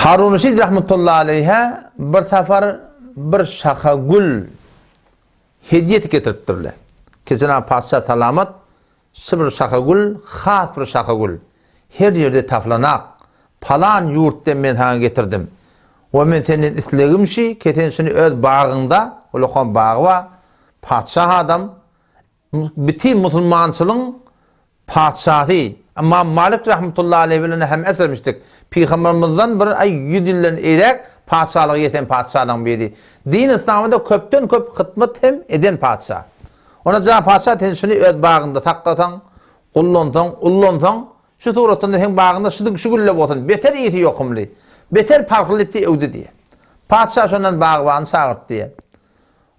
Harun Reşid rahmetullahi aleyhe bir sefer bir şaka gül hediyet getiripdirler. Ki Cenab-ı Padişah salamat bir şaka gül, has bir şaka gül. Her yerde taflanak, palan yurttan men sana getirdim. Ve men senin islegim şi, keten şunu öz bağında, ulukan bağı var, padişah adam, bütün musulmançılığın padişahı. Ama Malik rahmetullahi aleyhi hem esermiştik. Peygamberimizden bir ay 100 yıldan erek padişahlığı yeten padişahdan biri. Din İslam'da köpten köp hizmet hem eden padişah. Ona Cenab-ı Padişah şunu öz bağında taklatan, ullontan, şu tuğratında hem bağında şu gülle botan. Beter iyiti yokumli. Beter parkılıptı evdi diye. Padişah şundan bağıvanı sağırt diye.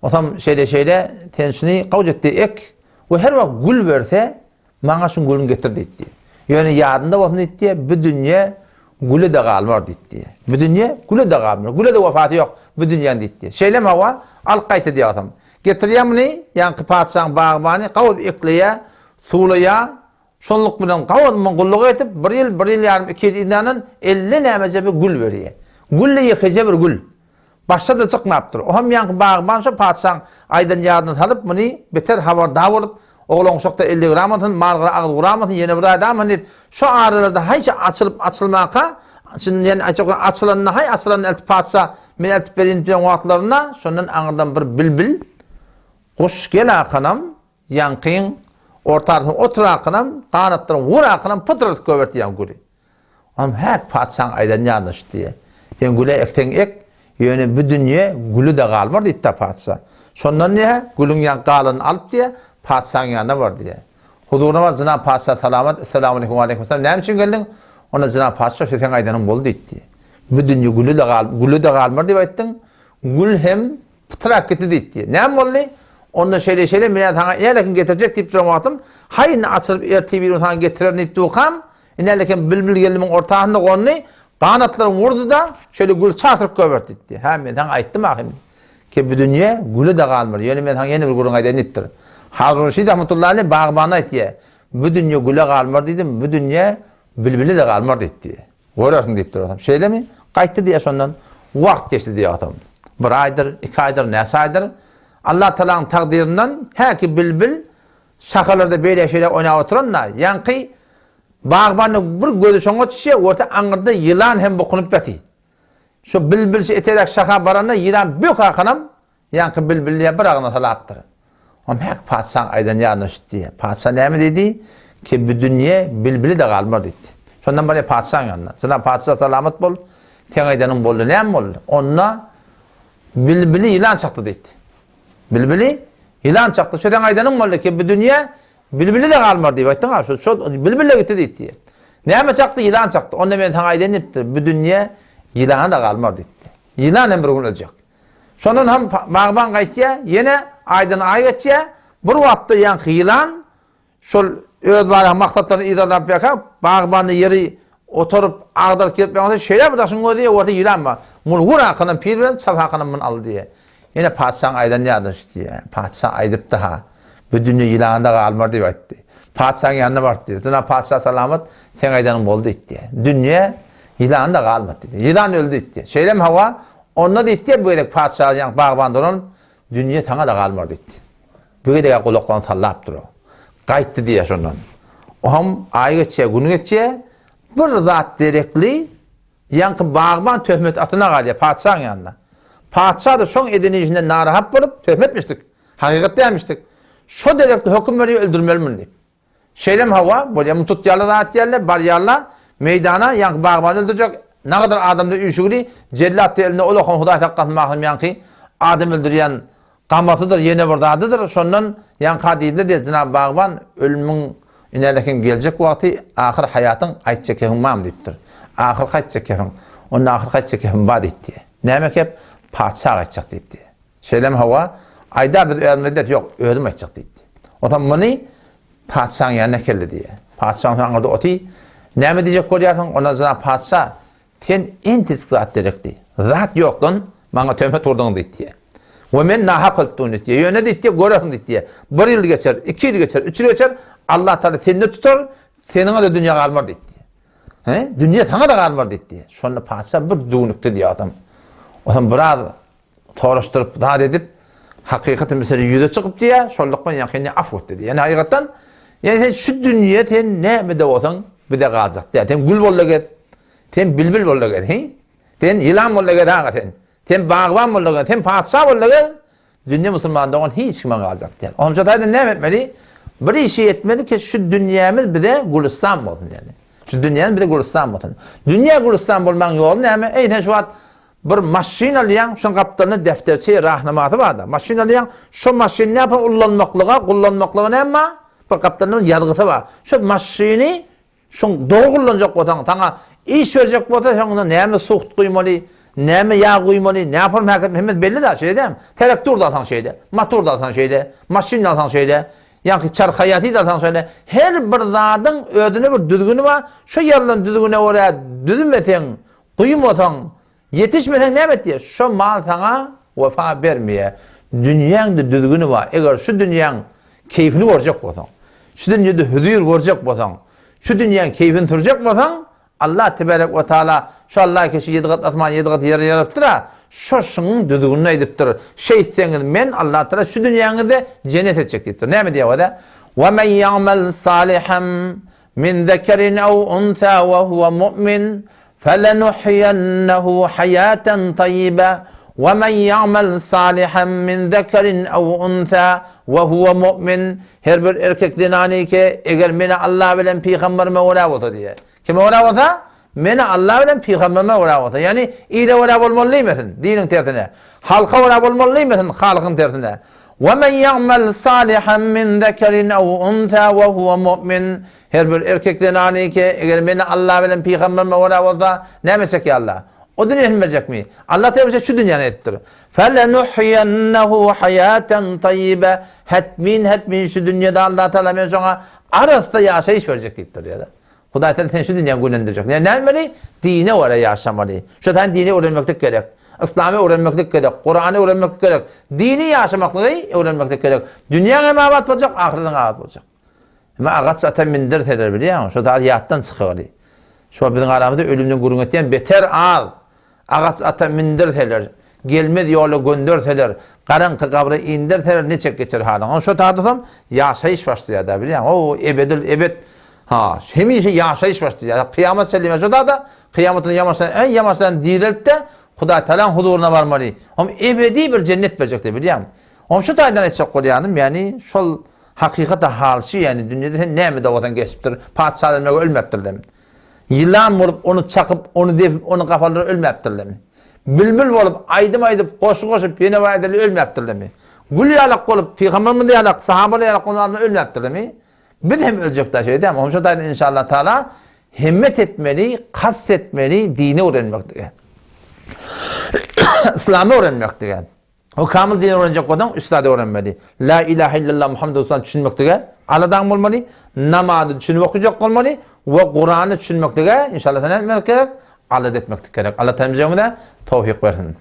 O tam şeyle tenşini kavc etti ek ve her vakit gül verse bana şun gülün getirdi diye. Yani yadında olsun diye bu dünya gülü de kalmar diye. Bu dünya gülü de kalmar. Gülü de vefatı yok bu dünyanın diye. Şeylem hava al kayıt diye adam. Getiriyem ni yani padişahın bağbanı kavud ekleye, sulaya, şonluk bilen kavud mungulluğu etip bir yıl yarım 2 yıl inanın 50 nemece bir gül veriyor. Gülle yıkıcı bir gül. Başta da çıkmaptır. O hem yankı bağban şu padişahın aydan yadını alıp bunu beter havarda vurup oğlan şokta 50 gramatın, margara ağız gramatın yeni bir adam hani şu ağrılarda hiç açılmaka şimdi yani açılanına hay açılanın elti padişah min elti berin vaatlarına şundan ağırdan bir bilbil kuş gel akınam yankın ortarını otur akınam kanatlarını vur akınam pıtırıt köverti yankuli. Ama hek padişahın aydan yanlış diye. Yani güle ekten ek yani bu dünya gülü de kalmar diye padişah. Sondan ne? Gülün yan kalını alıp diye padişahın yanına var diye. Huzuruna var Cenab-ı Padişah salamat. Esselamu aleyküm ve aleyküm. Ne için geldin? Ona Cenab-ı Padişah sen aydanın bol diye. Bu dünya gülü de kalmar diye ettin. Gül hem pıtırak gitti diye. Ne oldu? Onunla şeyle minnet hangi ilerlekin getirecek tip dramatım. Hayır açılıp TV'nin hangi getirir nip duğam. İlerlekin bülbül gelimin ortağında konu. Kanatlarını vurdu da şöyle gül çarşırıp köverti diye. Hem ben ayttım ahim. Ki bu dünya gülü de kalmır. Yani ben yeni bir gülün aydan niptir. Harun Reşid rahmetullahi aleyhi bağbana etiye. Bu dünya güle kalmır dedim. Bu dünya bülbülü de kalmır dedi. Görüyorsun deyip adam. Şeyle mi? Kayıttı diye sondan. Vakt geçti diye adam. 1 aydır, 2 aydır, nesi aydır. Allah Teala'nın takdirinden her ki bülbül şakalarda böyle şeyler oynayıp oturanlar. Yankı bağbanı bir gözü şoňa düşüyor. Orta aňyrda yılan hem bokunup beti. Şu bülbül eterek şaka barana yılan bök akınam. Yankı bülbülliye bir ağına talaptır. Ama hek padişahın aydan yanlış diye. Padişah ne mi dedi? Ki bu dünya bülbülü de kalmar dedi. Sondan beri padişahın yanına. Sana padişah salamat bol. Sen aydanın boldu. Ne mi oldu? Onunla bülbülü yılan çaktı dedi. Bülbülü yılan çaktı. Şöyle aydanın boldu ki bu dünya bülbülü de kalmar diye. Baktın ha şu bülbülle gitti dedi. Ne mi çaktı? Yılan çaktı. Onunla ben sana aydan yaptı. Bu dünya yılanı da kalmar dedi. Yılan hem bir gün olacak. Sonun hem bağban kaytıya yine aydın ay geçiye bir vatta yankı yılan şol öz var maksatlarını idarlanıp yakar bağbanı yeri oturup ağdar kelip yapmakta şeyler bir taşın o diye orada yılan var. Mul vur akının pir bilen saf akının bunu al diye. Yine padişahın aydan yanlış diye. Padişah aydıp daha bu dünya yılanında kalmar diye etti. Padişahın yanına var diye. Cenab-ı Padişah salamat sen aydanın boldu diye. Dünya yılanında kalmadı diye. Yılan öldü diye. Şeylem hava onunla diye böyle padişahın yank bağbandı onun dünya sana da kalmar dedi. Böyle kulaklarını sallaptır o. Kayıttı diye şundan. O hem ay geçiyor, günü geçiyor. Bir zat direkli yankı bağban töhmet atına kalıyor padişahın yanına. Padişah da şon edeni içinde narahat bulup töhmetmiştik. Hakikat demiştik. Şu direkli hüküm veriyor öldürmeli mi diye. Şeylem hava, böyle mutut yerle zat yerle, bar yerle meydana yankı bağban öldürecek. Ne kadar adamda üşüğü cellat eline olakon Huday takkatın mahrum yankı adam öldüren kamatıdır, yeni buradadır. Şondan yankı hadidinde diye Cenab-ı Bağban ölümün inerlekin gelecek vakti ahir hayatın ayt çekehim mam deyiptir. Ahir kaç çekehim, onun ahir kaç çekehim bad etti. Neymek hep padişah aytacak deyipti. Şeylem hava ayda bir ölümledet yok, ölüm aytacak deyipti. O zaman bunu padişahın yanına keldi diye. Padişahın yanında oti neyme diyecek koyarsın ona Cenab-ı Padişah sen entis zat direkti. Zat yoktan bana töhmet vurdun diye. Ve men nahak ettiğini diye. Yöne diye görüyorsun diye. 1 yıl geçer, 2 yıl geçer, 3 yıl geçer. Allah Teala seni tutar, senin de dünya kalmar diye. He? Dünya sana da kalmar dedi. Şonda padşah bir düğünükte diye adam. O zaman biraz toruşturup daha edip hakikaten mesela yüze çıkıp diye şollukman yakini afut dedi. Yani hakikaten yani sen şu dünya sen ne mi de olsan bir de kalacak diye. Sen gül bolla git. Sen bilbil bolla git. He? Sen yılan bolla git hakikaten. Sen bağban bolla git. Sen padşah bolla git. Dünya Müslümanlığın hiç kime kalacak diye. Onun için ne etmeli? Bir işi etmedi ki şu dünyamız bir de Gülistan olsun yani. Şu dünyanın bir de Gülistan olsun. Dünya Gülistan olmanın yolu ne mi? Eyten şu an bir maşin alayan, şun kaptanın defterçi rahnamatı var da. Maşin alayan, şu maşin ne yapın? Kullanmaklığa ne ama? Bir kaptanın yargısı var. Şu maşini, şun doğru kullanacak olsan, sana iş verecek olsa, şunun ne mi suht kuymalı, ne mi yağ kuymalı, ne yapalım? Hem belli de şey değil mi? Traktör da alsan şeyde, motor da alsan şeyde, maşin de alsan şeyde. Yani çark hayatı da alsan şeyde. Her bir zadın ödünü bir düzgünü var. Şu yerden düzgünü oraya düzmesen, kuymasan, yetişmesen ne et diye. Şu mal sana vefa vermeye. Dünyanın da düzgünü var. Eğer şu dünyanın keyfini görecek olsan, şu dünyada huzur görecek olsan, şu dünyanın keyfini tutacak olsan, Allah tebarek ve teala şu Allah keşi 7 kat asman 7 kat yer yarattır ha. Şu şunun düzgününü ediptir. Şey etseniz men Allah teala şu dünyanı da cennet edecek deyiptir. Ne mi diyor o da? وَمَنْ يَعْمَلْ صَالِحًا مِنْ ذَكَرٍ اَوْ اُنْثَى وَهُوَ مُؤْمِنٌ فَلَنُحْيَنَّهُ حَيَاةً طَيِّبَةً وَمَنْ يَعْمَلْ صَالِحًا مِنْ ذَكَرٍ اَوْ اُنْثَى وَهُوَ مُؤْمِنٌ her bir erkekliğin hani ki eğer beni Allah bilen peygamberime uğrav olsa diye. Kime uğrav olsa? Beni Allah bilen peygamberime uğrav olsa. Yani iyile uğrav olmalı mısın? Dinin tertine. Halka uğrav olmalı mısın? Halkın tertine. وَمَنْ يَعْمَلْ صَالِحًا مِنْ ذَكَرٍ اَوْ اُنْثَى وَهُوَ مُؤْمِنٌ her bir erkekliğin hani ki eğer beni Allah bilen peygamberime uğrav olsa ne yapacak ki Allah? O dünya bilmeyecek mi? Allah Teala şu dünyanı ettir. فَلَنُحْيَنَّهُ حَيَاةً طَيِّبَةً Hetmin şu dünyada Allah Teala ben sana arasında yaşayış verecek deyiptir ya da. Huda Teala sen şu dünyanı gönderecek. Ne yapmalı? Dine oraya yaşamalı. Şu tane dini öğrenmeklik gerek. İslam'ı öğrenmeklik gerek. Kur'an'ı öğrenmeklik gerek. Dini yaşamaklığı öğrenmeklik gerek. Dünyanın emavat olacak, ahiretin emavat olacak. Ama ağaç zaten mindir teler biliyor musun? Şu da hayattan çıkıyor. Şu bizim aramızda ölümden gurun etiyen beter al. Ağaç ata mindirseler, gelmez yolu gönderseler, karanlık kabre indirseler ne çek geçer halin. Onu şu tadırsam yaşayış başlıyor da biliyor musun? O ebed ha hemin şey yaşayış başlıyor. Kıyamet sellime şu da kıyametin en yamaçtan dirilip de Huda Teala'nın huzuruna varmalı. Ama ebedi bir cennet verecek de biliyor musun? Onu şu taydan edecek oluyanım yani şu hakikate halşi yani dünyada ne mi de vatan geçiptir, padişahlarına ölmektir demin. Yılan olup onu çakıp onu defip onu kafaları ölmeyiptirler mi? Bülbül olup aydım koşup yine vaydeli ölmeyiptirler mi? Gül yalak olup peygamberimiz yalak sahabeler yalak onlarla ölmeyiptirler mi? Bir de hem ölecek de şey değil mi? Onun için inşallah Teala himmet etmeli, kastetmeli, dini öğrenmektir. İslam'ı öğrenmektir. O kamil dini öğrenecek olan üstadı öğrenmeli. La ilahe illallah Muhammed Resulullah düşünmektir. Allah'dan olmalı, namazı düşünüp okuyacak olmalı ve Kur'an'ı düşünmektir. İnşallah sana etmek gerek, Allah etmek gerek. Allah temizliğine de tevfik versin.